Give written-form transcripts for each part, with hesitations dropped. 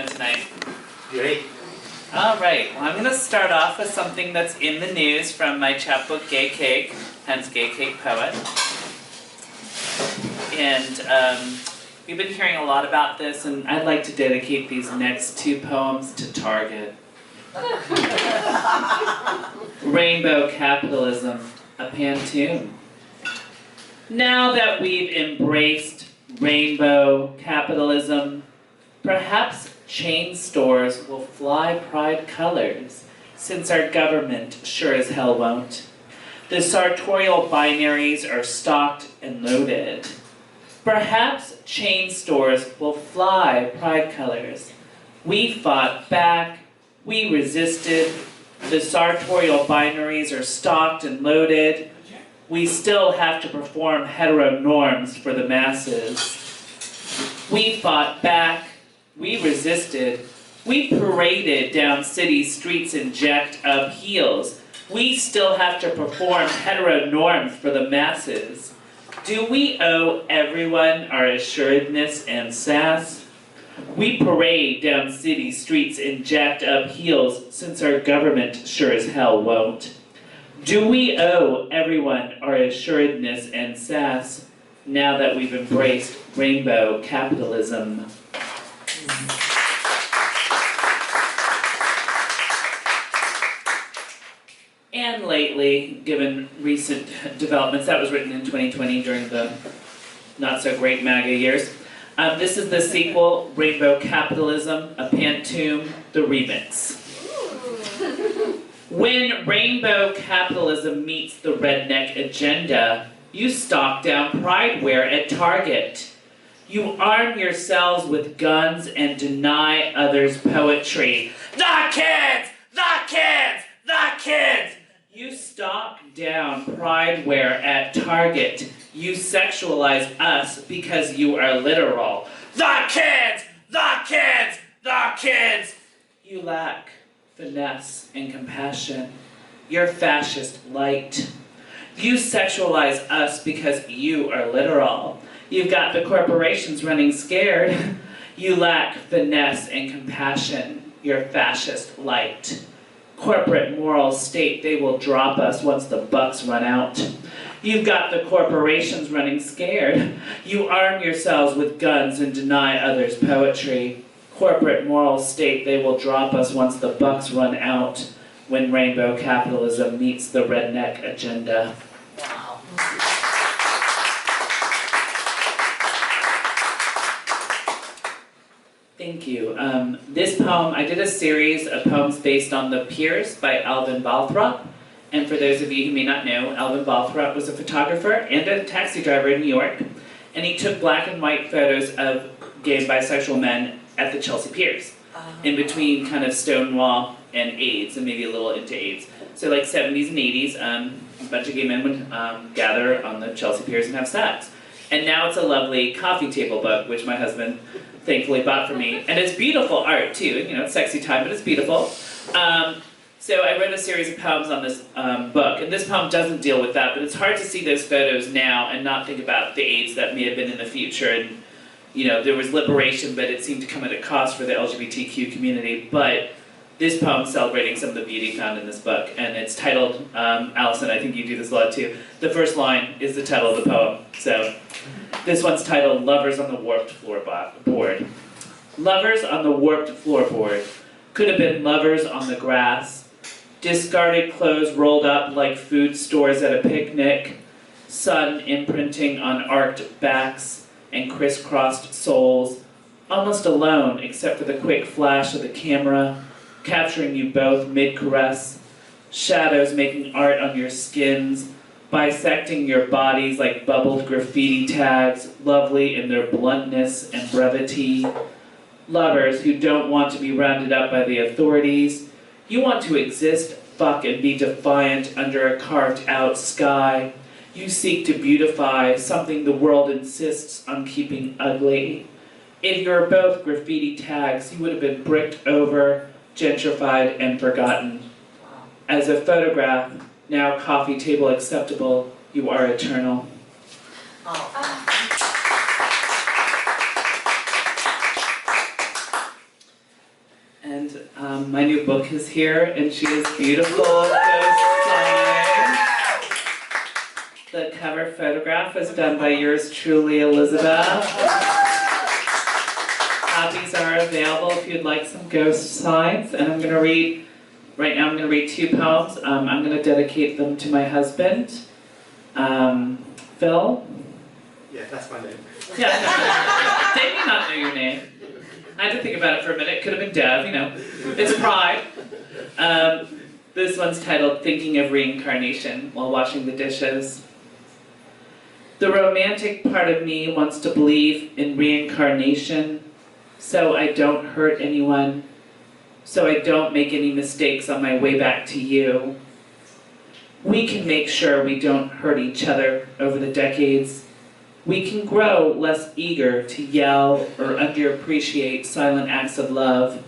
doing tonight? Great. All right, well, I'm going to start off with something that's in the news from my chapbook, Gay Cake, hence Gay Cake Poet. And we've been hearing a lot about this, and I'd like to dedicate these next two poems to Target. Rainbow Capitalism, a Pantoum. Now that we've embraced rainbow capitalism, perhaps chain stores will fly pride colors, since our government sure as hell won't. The sartorial binaries are stocked and loaded. Perhaps chain stores will fly pride colors. We fought back, we resisted. The sartorial binaries are stocked and loaded. We still have to perform heteronorms for the masses. We fought back, we resisted. We paraded down city streets in jacked up heels. We still have to perform heteronorms for the masses. Do we owe everyone our assuredness and sass? We parade down city streets in jacked up heels, since our government sure as hell won't. Do we owe everyone our assuredness and sass, now that we've embraced rainbow capitalism? And lately, given recent developments, that was written in 2020 during the not-so-great MAGA years. This is the sequel, Rainbow Capitalism, a Pantoum, the remix. When rainbow capitalism meets the redneck agenda, you stock down pride wear at Target. You arm yourselves with guns and deny others poetry. The kids! The kids! The kids! You stock down pride wear at Target. You sexualize us because you are literal. The kids! The kids! The kids! You lack finesse and compassion. You're fascist light. You sexualize us because you are literal. You've got the corporations running scared. You lack finesse and compassion. You're fascist light. Corporate moral state, they will drop us once the bucks run out. You've got the corporations running scared. You arm yourselves with guns and deny others poetry. Corporate moral state, they will drop us once the bucks run out, when rainbow capitalism meets the redneck agenda. Wow. Thank you. This poem, I did a series of poems based on The Pierce by Alvin Balthrop. And for those of you who may not know, Alvin Balthrop was a photographer and a taxi driver in New York. And he took black and white photos of gay and bisexual men at the Chelsea Piers, in between kind of Stonewall and AIDS, and maybe a little into AIDS. So like 70s and 80s, a bunch of gay men would gather on the Chelsea Piers and have sex. And now it's a lovely coffee table book, which my husband thankfully bought for me. And it's beautiful art too, you know, it's sexy time, but it's beautiful. So I wrote a series of poems on this book, and this poem doesn't deal with that, but it's hard to see those photos now and not think about the AIDS that may have been in the future. And you know, there was liberation, but it seemed to come at a cost for the LGBTQ community. But this poem is celebrating some of the beauty found in this book, and it's titled, Allison, I think you do this a lot too, the first line is the title of the poem. So this one's titled, Lovers on the Warped Floorboard. Lovers on the warped floorboard could have been lovers on the grass. Discarded clothes rolled up like food stores at a picnic. Sun imprinting on arched backs and crisscrossed soles, almost alone except for the quick flash of the camera, capturing you both mid-caress, shadows making art on your skins, bisecting your bodies like bubbled graffiti tags, lovely in their bluntness and brevity. Lovers who don't want to be rounded up by the authorities. You want to exist, fuck, and be defiant under a carved-out sky. You seek to beautify something the world insists on keeping ugly. If you're both graffiti tags, you would have been bricked over, gentrified, and forgotten. As a photograph, now coffee table acceptable, you are eternal. and my new book is here, and she is beautiful, ghost flying. The cover photograph was done by yours truly, Elizabeth. Copies are available if you'd like some ghost signs, and I'm going to read, right now I'm going to read 2 poems. I'm going to dedicate them to my husband, Phil. Yeah, that's my name. Yeah, they may not know your name. I had to think about it for a minute. It could have been Dev, you know. It's pride. This one's titled Thinking of Reincarnation While Washing the Dishes. The romantic part of me wants to believe in reincarnation, so I don't hurt anyone, so I don't make any mistakes on my way back to you. We can make sure we don't hurt each other over the decades. We can grow less eager to yell or underappreciate silent acts of love.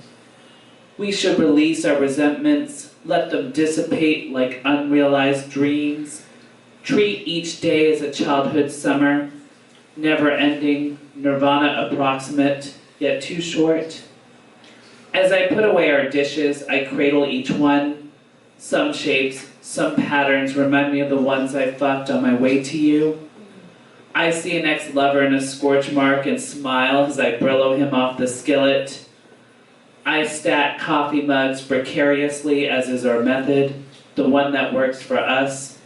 We should release our resentments, let them dissipate like unrealized dreams. Treat each day as a childhood summer, never ending, nirvana approximate, yet too short. As I put away our dishes, I cradle each one. Some shapes, some patterns remind me of the ones I fucked on my way to you. I see an ex-lover in a scorch mark and smile as I brillo him off the skillet. I stack coffee mugs precariously, as is our method, the one that works for us.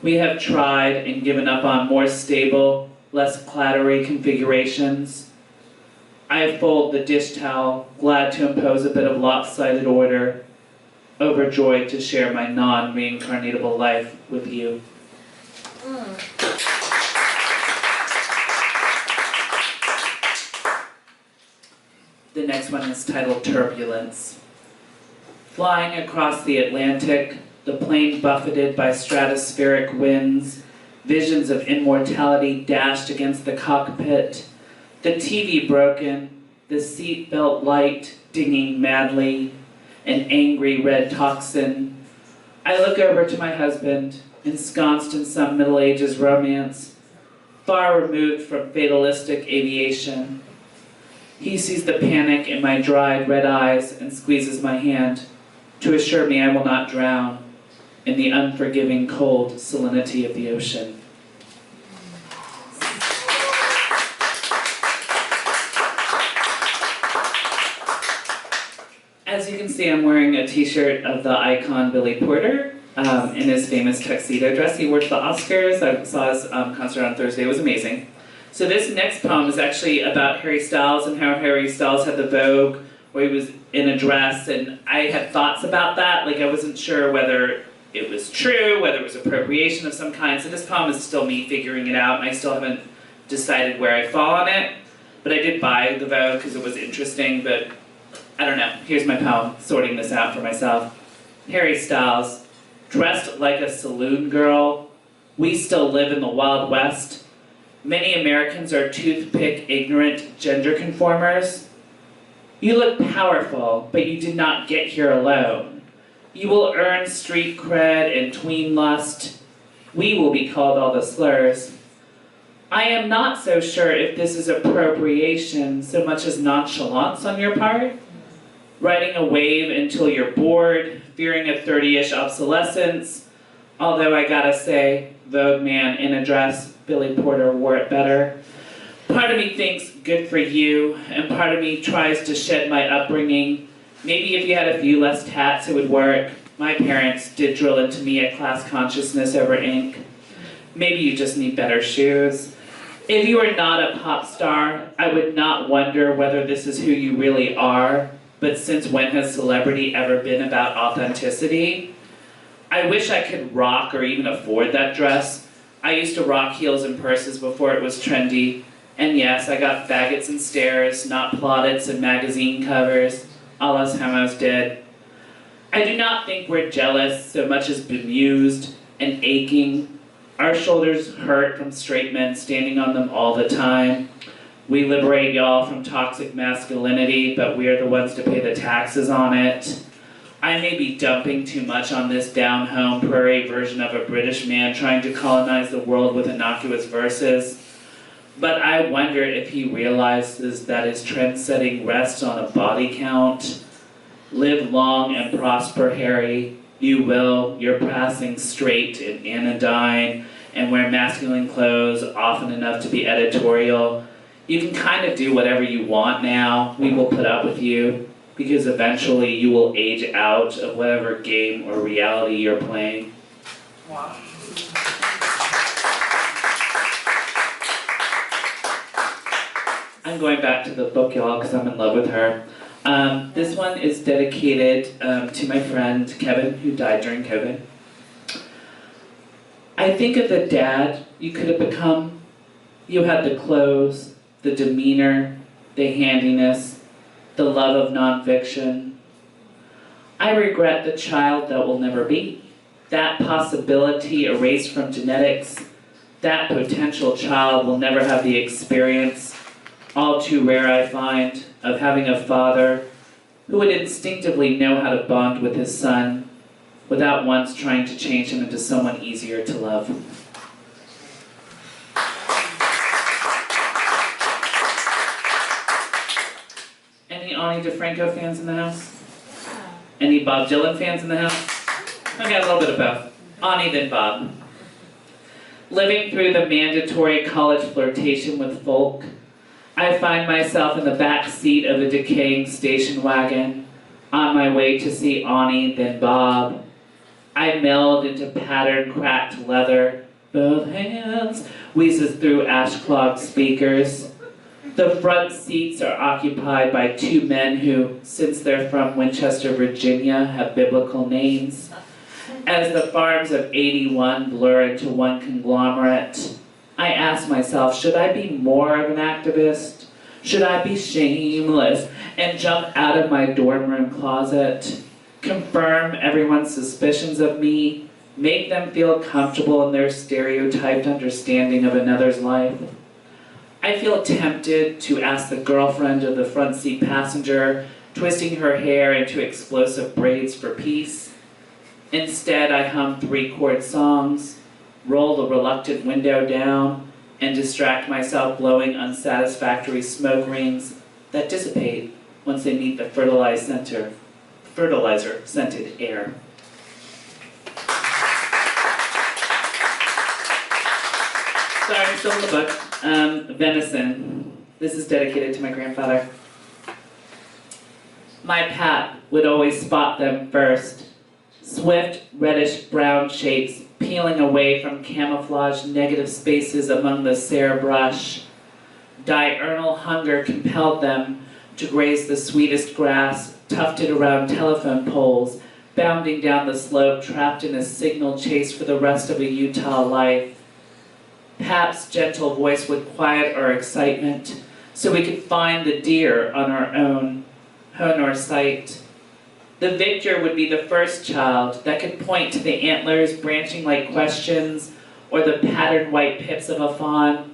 We have tried and given up on more stable, less clattery configurations. I fold the dish towel, glad to impose a bit of lopsided order, overjoyed to share my non-reincarnatable life with you. The next one is titled Turbulence. Flying across the Atlantic, the plane buffeted by stratospheric winds, visions of immortality dashed against the cockpit, the TV broken, the seatbelt light dinging madly, an angry red toxin. I look over to my husband, ensconced in some Middle Ages romance, far removed from fatalistic aviation. He sees the panic in my dried red eyes and squeezes my hand to assure me I will not drown in the unforgiving cold salinity of the ocean. As you can see, I'm wearing a t-shirt of the icon Billy Porter in his famous tuxedo dress he wore to the Oscars. I saw his concert on Thursday. It was amazing. So this next poem is actually about Harry Styles and how Harry Styles had the Vogue where he was in a dress, and I had thoughts about that. Like, I wasn't sure whether it was true, whether it was appropriation of some kind. So this poem is still me figuring it out, and I still haven't decided where I fall on it. But I did buy the Vogue because it was interesting, but I don't know. Here's my poem, sorting this out for myself. Harry Styles, dressed like a saloon girl. We still live in the Wild West. Many Americans are toothpick ignorant gender conformers. You look powerful, but you did not get here alone. You will earn street cred and tween lust. We will be called all the slurs. I am not so sure if this is appropriation so much as nonchalance on your part. Riding a wave until you're bored, fearing a 30-ish obsolescence. Although I gotta say, Vogue man in a dress, Billy Porter wore it better. Part of me thinks good for you, and part of me tries to shed my upbringing. Maybe if you had a few less tats it would work. My parents did drill into me a class consciousness over ink. Maybe you just need better shoes. If you were not a pop star, I would not wonder whether this is who you really are, but since when has celebrity ever been about authenticity? I wish I could rock or even afford that dress. I used to rock heels and purses before it was trendy. And yes, I got faggots and stares, not plaudits and magazine covers, all us homos did. I do not think we're jealous so much as bemused and aching. Our shoulders hurt from straight men standing on them all the time. We liberate y'all from toxic masculinity, but we're the ones to pay the taxes on it. I may be dumping too much on this down-home prairie version of a British man trying to colonize the world with innocuous verses, but I wonder if he realizes that his trend-setting rests on a body count. Live long and prosper, Harry. You will. You're passing straight and anodyne and wear masculine clothes often enough to be editorial. You can kind of do whatever you want now. We will put up with you because eventually you will age out of whatever game or reality you're playing. Wow. I'm going back to the book, y'all, because I'm in love with her. This one is dedicated to my friend Kevin, who died during COVID. I think of the dad you could have become. You had the clothes, the demeanor, the handiness, the love of nonfiction. I regret the child that will never be. That possibility erased from genetics. That potential child will never have the experience, all too rare I find, of having a father who would instinctively know how to bond with his son without once trying to change him into someone easier to love. Any Ani DeFranco fans in the house? Any Bob Dylan fans in the house? I got a little bit of both. Ani, then Bob. Living through the mandatory college flirtation with folk, I find myself in the back seat of a decaying station wagon, on my way to see Ani, then Bob. I meld into pattern-cracked leather, both hands wheezes through ash-clogged speakers. The front seats are occupied by two men who, since they're from Winchester, Virginia, have biblical names. As the farms of 81 blur into one conglomerate, I ask myself, should I be more of an activist? Should I be shameless and jump out of my dorm room closet, confirm everyone's suspicions of me, make them feel comfortable in their stereotyped understanding of another's life? I feel tempted to ask the girlfriend of the front seat passenger, twisting her hair into explosive braids for peace. Instead, I hum 3-chord songs, roll the reluctant window down, and distract myself blowing unsatisfactory smoke rings that dissipate once they meet the fertilizer-scented air. Sorry, I'm still in the book. Venison. This is dedicated to my grandfather. My Pat would always spot them first. Swift, reddish-brown shapes peeling away from camouflaged negative spaces among the sere brush. Diurnal hunger compelled them to graze the sweetest grass, tufted around telephone poles, bounding down the slope, trapped in a signal chase for the rest of a Utah life. Pap's gentle voice would quiet our excitement, so we could find the deer on our own, hone our sight. The victor would be the first child that could point to the antlers branching like questions, or the patterned white pips of a fawn.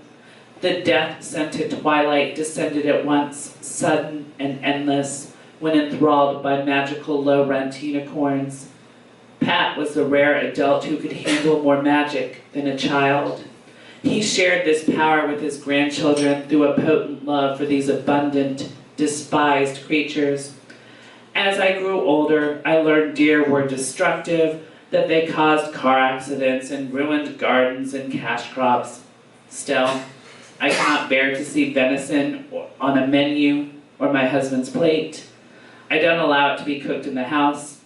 The death-scented twilight descended at once, sudden and endless, when enthralled by magical low-rent unicorns. Pat was the rare adult who could handle more magic than a child. He shared this power with his grandchildren through a potent love for these abundant, despised creatures. As I grew older, I learned deer were destructive, that they caused car accidents and ruined gardens and cash crops. Still, I cannot bear to see venison on a menu or my husband's plate. I don't allow it to be cooked in the house.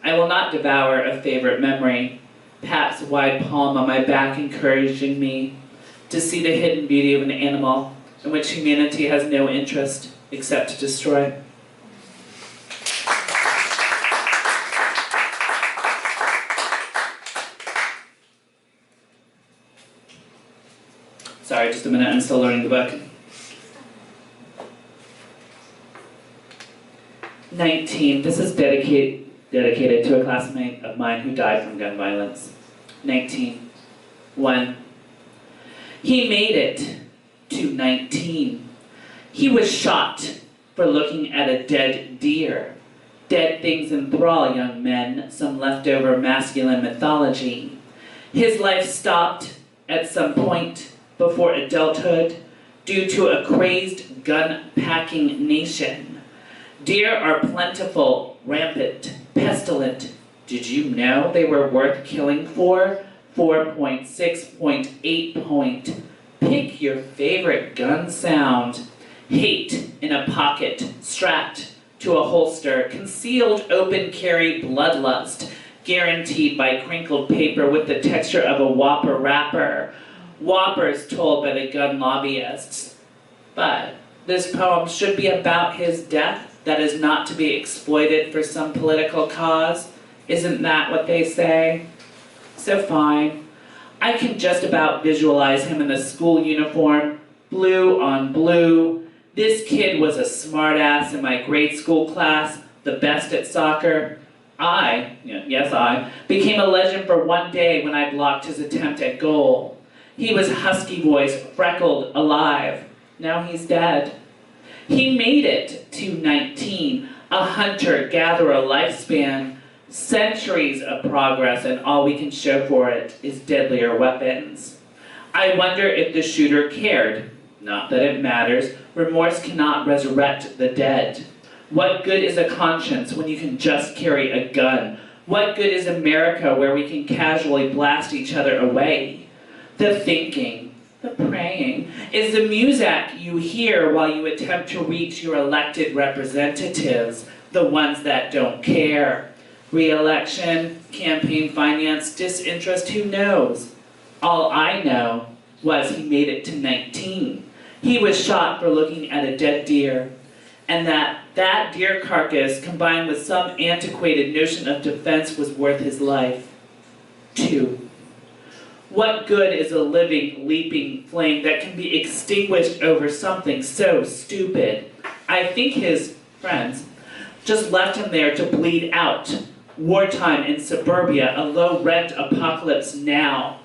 I will not devour a favorite memory, Pat's wide palm on my back encouraging me to see the hidden beauty of an animal in which humanity has no interest except to destroy. Sorry, just a minute, I'm still learning the book. 19, this is dedicated to a classmate of mine who died from gun violence. 19. 1. He made it to 19. He was shot for looking at a dead deer. Dead things enthrall young men, some leftover masculine mythology. His life stopped at some point before adulthood due to a crazed gun-packing nation. Deer are plentiful, rampant, pestilent. Did you know they were worth killing for? 4.6.8 point. Pick your favorite gun sound. Hate in a pocket, strapped to a holster, concealed open carry bloodlust, guaranteed by crinkled paper with the texture of a Whopper wrapper. Whoppers told by the gun lobbyists. But this poem should be about his death, that is not to be exploited for some political cause. Isn't that what they say? So fine. I can just about visualize him in the school uniform, blue on blue. This kid was a smartass in my grade school class, the best at soccer. I became a legend for one day when I blocked his attempt at goal. He was husky-voiced, freckled, alive. Now he's dead. He made it to 19, a hunter-gatherer lifespan, centuries of progress, and all we can show for it is deadlier weapons. I wonder if the shooter cared. Not that it matters. Remorse cannot resurrect the dead. What good is a conscience when you can just carry a gun? What good is America where we can casually blast each other away? The thinking, the praying, is the music you hear while you attempt to reach your elected representatives, the ones that don't care. Re-election, campaign finance, disinterest, who knows? All I know was he made it to 19. He was shot for looking at a dead deer, and that deer carcass, combined with some antiquated notion of defense, was worth his life. 2. What good is a living, leaping flame that can be extinguished over something so stupid? I think his friends just left him there to bleed out. Wartime in suburbia, a low-rent apocalypse now.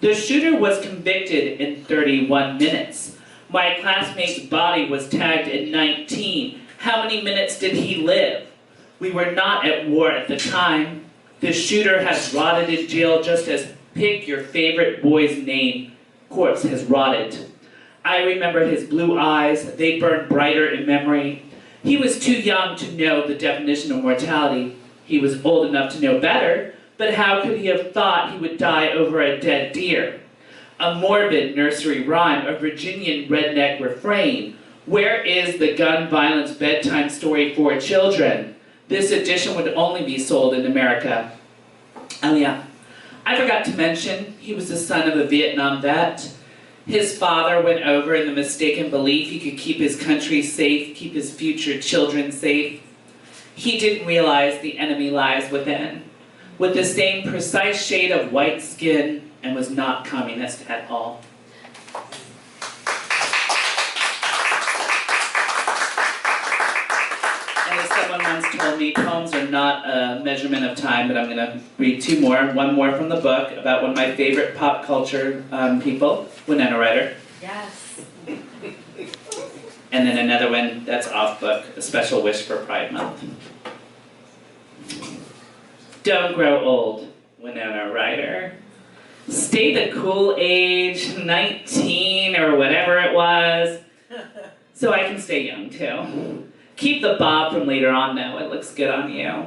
The shooter was convicted in 31 minutes. My classmate's body was tagged in 19. How many minutes did he live? We were not at war at the time. The shooter has rotted in jail just as pick your favorite boy's name. Corpse has rotted. I remember his blue eyes. They burned brighter in memory. He was too young to know the definition of mortality. He was old enough to know better, but how could he have thought he would die over a dead deer? A morbid nursery rhyme, a Virginian redneck refrain. Where is the gun violence bedtime story for children? This edition would only be sold in America. Oh yeah, I forgot to mention, he was the son of a Vietnam vet. His father went over in the mistaken belief he could keep his country safe, keep his future children safe. He didn't realize the enemy lies within, with the same precise shade of white skin, and was not communist at all. And as someone once told me, poems are not a measurement of time, but I'm going to read 2 more. One more from the book about one of my favorite pop culture people, Winona Ryder. Yes. And then another one that's off book, A Special Wish for Pride Month. Don't grow old, Winona Ryder. Stay the cool age, 19 or whatever it was, so I can stay young too. Keep the bob from later on though, it looks good on you.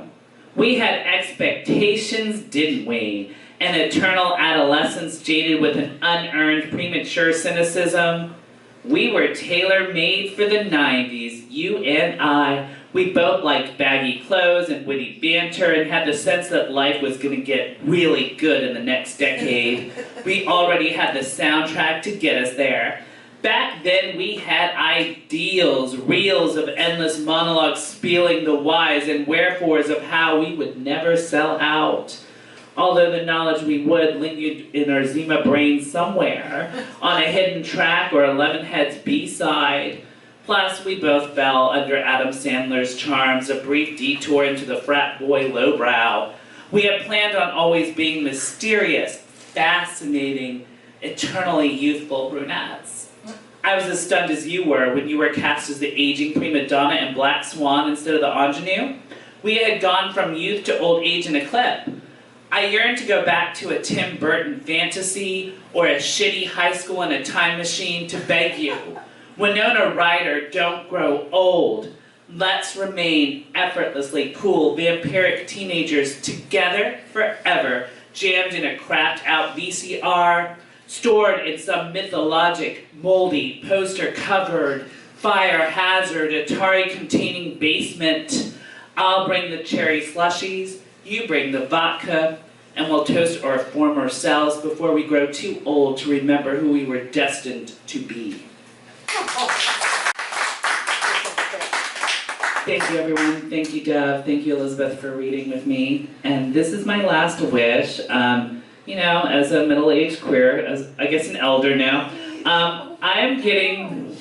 We had expectations, didn't we? An eternal adolescence jaded with an unearned premature cynicism. We were tailor-made for the 90s, you and I. We both liked baggy clothes and witty banter and had the sense that life was going to get really good in the next decade. We already had the soundtrack to get us there. Back then we had ideals, reels of endless monologues spieling the whys and wherefores of how we would never sell out. Although the knowledge we would lingered in our Zima brains somewhere, on a hidden track or 11 Heads B-side. Plus, we both fell under Adam Sandler's charms, a brief detour into the frat boy lowbrow. We had planned on always being mysterious, fascinating, eternally youthful brunettes. I was as stunned as you were when you were cast as the aging prima donna in Black Swan instead of the ingenue. We had gone from youth to old age in a clip. I yearned to go back to a Tim Burton fantasy or a shitty high school in a time machine to beg you. Winona Ryder, don't grow old. Let's remain effortlessly cool, vampiric teenagers together forever, jammed in a cracked out VCR, stored in some mythologic, moldy, poster-covered, fire hazard, Atari-containing basement. I'll bring the cherry slushies, you bring the vodka, and we'll toast our former selves before we grow too old to remember who we were destined to be. Thank you, everyone. Thank you, Dove. Thank you, Elizabeth, for reading with me. And this is my last wish. You know, as a middle-aged queer, as I guess an elder now, I am getting,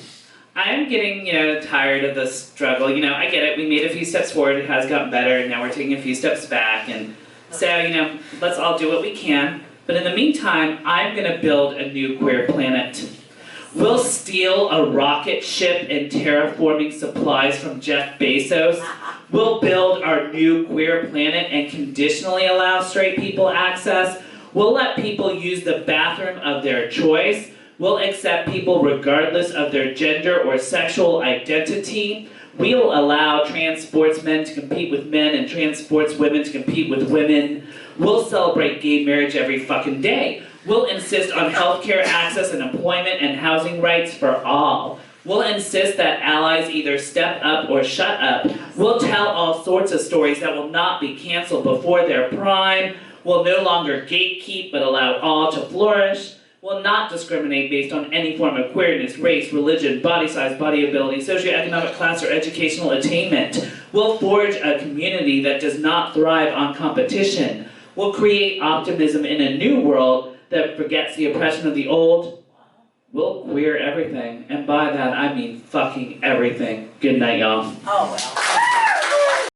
you know, tired of the struggle. You know, I get it. We made a few steps forward. It has gotten better, and now we're taking a few steps back. And so, you know, let's all do what we can. But in the meantime, I'm going to build a new queer planet. We'll steal a rocket ship and terraforming supplies from Jeff Bezos. We'll build our new queer planet and conditionally allow straight people access. We'll let people use the bathroom of their choice. We'll accept people regardless of their gender or sexual identity. We'll allow trans sportsmen to compete with men and trans sportswomen to compete with women. We'll celebrate gay marriage every fucking day. We'll insist on healthcare access and employment and housing rights for all. We'll insist that allies either step up or shut up. We'll tell all sorts of stories that will not be canceled before their prime. We'll no longer gatekeep but allow all to flourish. We'll not discriminate based on any form of queerness, race, religion, body size, body ability, socioeconomic class, or educational attainment. We'll forge a community that does not thrive on competition. We'll create optimism in a new world that forgets the oppression of the old. We'll queer everything, and by that I mean fucking everything. Good night, y'all. Oh, well.